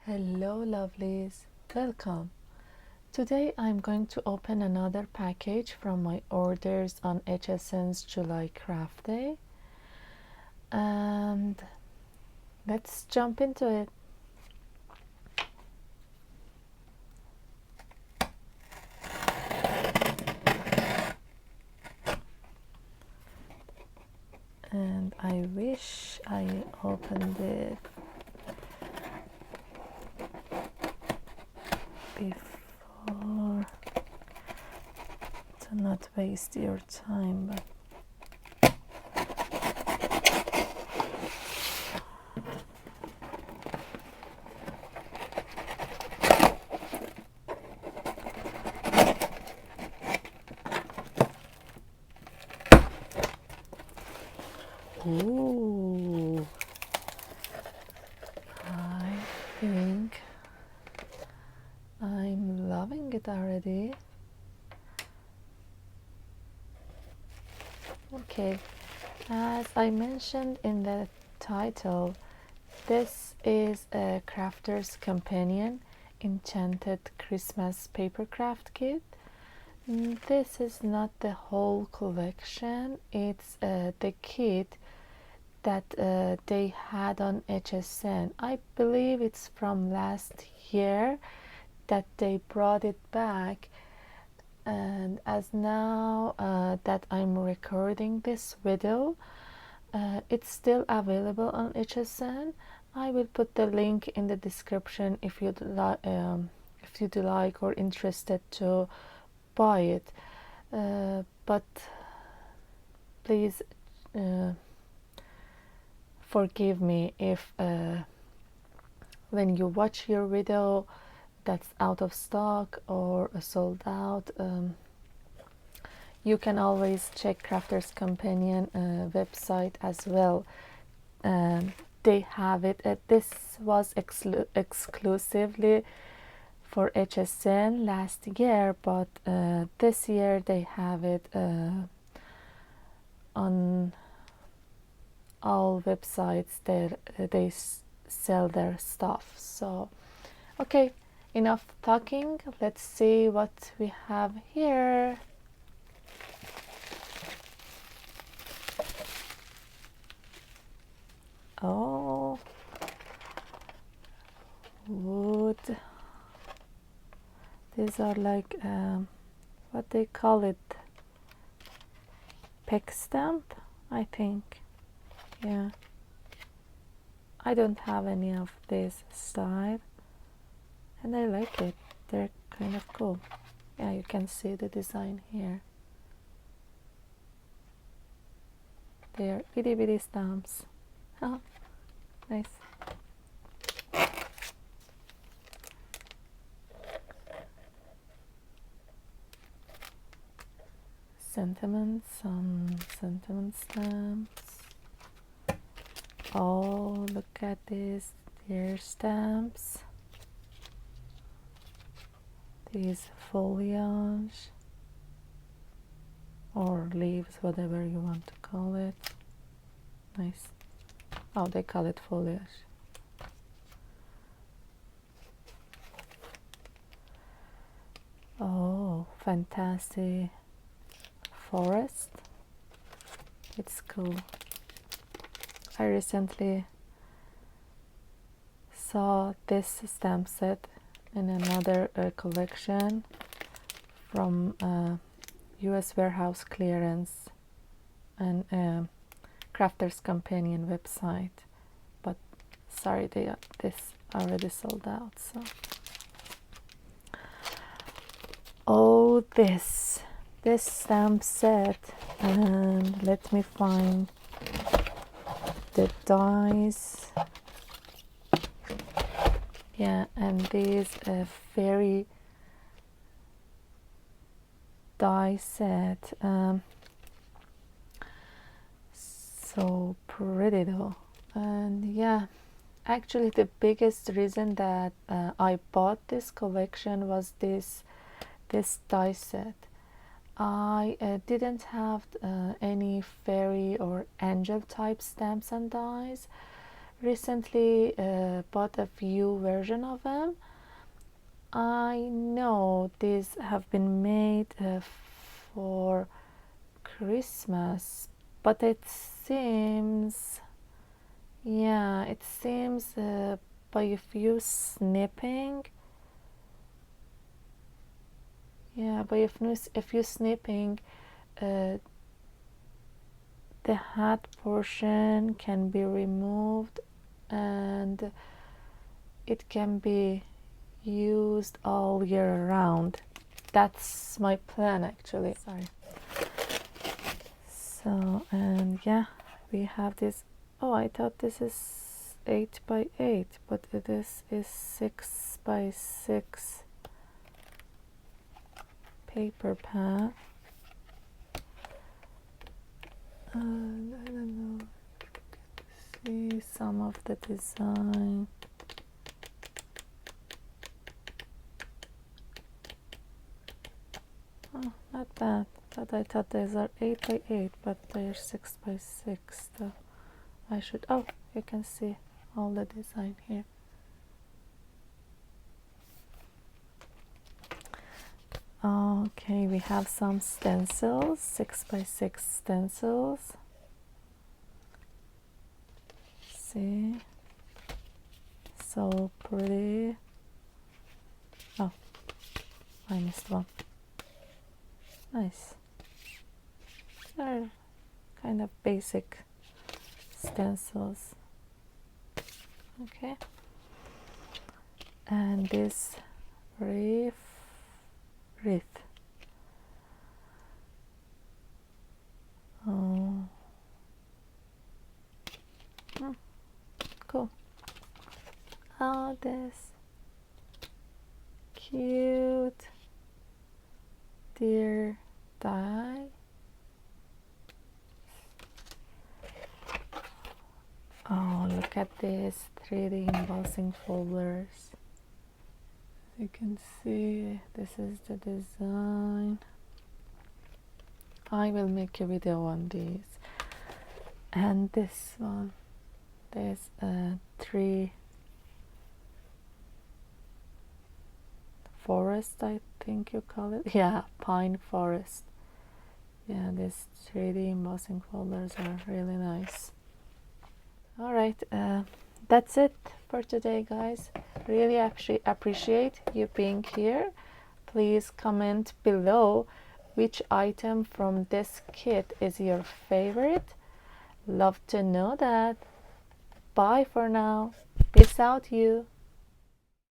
Hello lovelies, welcome. Today I'm going to open another package from my orders on HSN's July Craft Day, and let's jump into it. And I wish I opened it before to not waste your time, but ooh, I think I'm loving it already. Okay, as I mentioned in the title, this is a Crafter's Companion Enchanted Christmas papercraft kit. This is not the whole collection, it's the kit that they had on HSN. I believe it's from last year that they brought it back, and as now that I'm recording this video, it's still available on HSN. I will put the link in the description if you'd like or interested to buy it, but please forgive me if when you watch your video that's out of stock or sold out. You can always check Crafter's Companion website as well. They have it. This was exclusively for HSN last year, but this year they have it on all websites that they sell their stuff. So okay, enough talking, let's see what we have here. Oh, wood. These are like what they call it, peg stamp, I think. Yeah, I don't have any of this style, and I like it. They're kind of cool. Yeah, you can see the design here. They're itty bitty stamps. Oh, nice. Sentiments, some sentiment stamps. Oh, look at this. They're stamps. These foliage or leaves, whatever you want to call it. Nice. Oh, they call it foliage. Oh, fantastic forest. It's cool. I recently saw this stamp set in another collection from US Warehouse Clearance and Crafter's Companion website, but sorry, this already sold out. So oh, this stamp set, and let me find the dies. Yeah, and these fairy die set, so pretty though. And yeah, actually the biggest reason that I bought this collection was this die set. I didn't have any fairy or angel type stamps and dies. recently bought a few versions of them. I know these have been made for Christmas, but it seems, yeah, it seems by a few snipping, yeah, by a few snipping, uh, the hat portion can be removed and it can be used all year round. That's my plan actually. Sorry. So, and yeah, we have this. Oh, I thought this is 8 by 8, but it is 6 by 6 paper pad. And I don't know, see some of the design. Oh, not bad. But I thought these are 8 by 8, but they're 6 by 6. So I should. Oh, you can see all the design here. Okay, we have some stencils, 6 by 6 stencils. See, so pretty. Oh, I missed one. Nice. They're kind of basic stencils. Okay. And this wreath. Oh. Cool. Oh, this cute deer die. Oh, look at this 3D embossing folders. You can see this is the design. I will make a video on these. And this one, there's a tree forest, I think you call it. Yeah, pine forest. Yeah, these 3D embossing folders are really nice. All right, that's it for today, guys. Really appreciate you being here. Please comment below which item from this kit is your favorite. Love to know that. Bye for now. Peace out, you.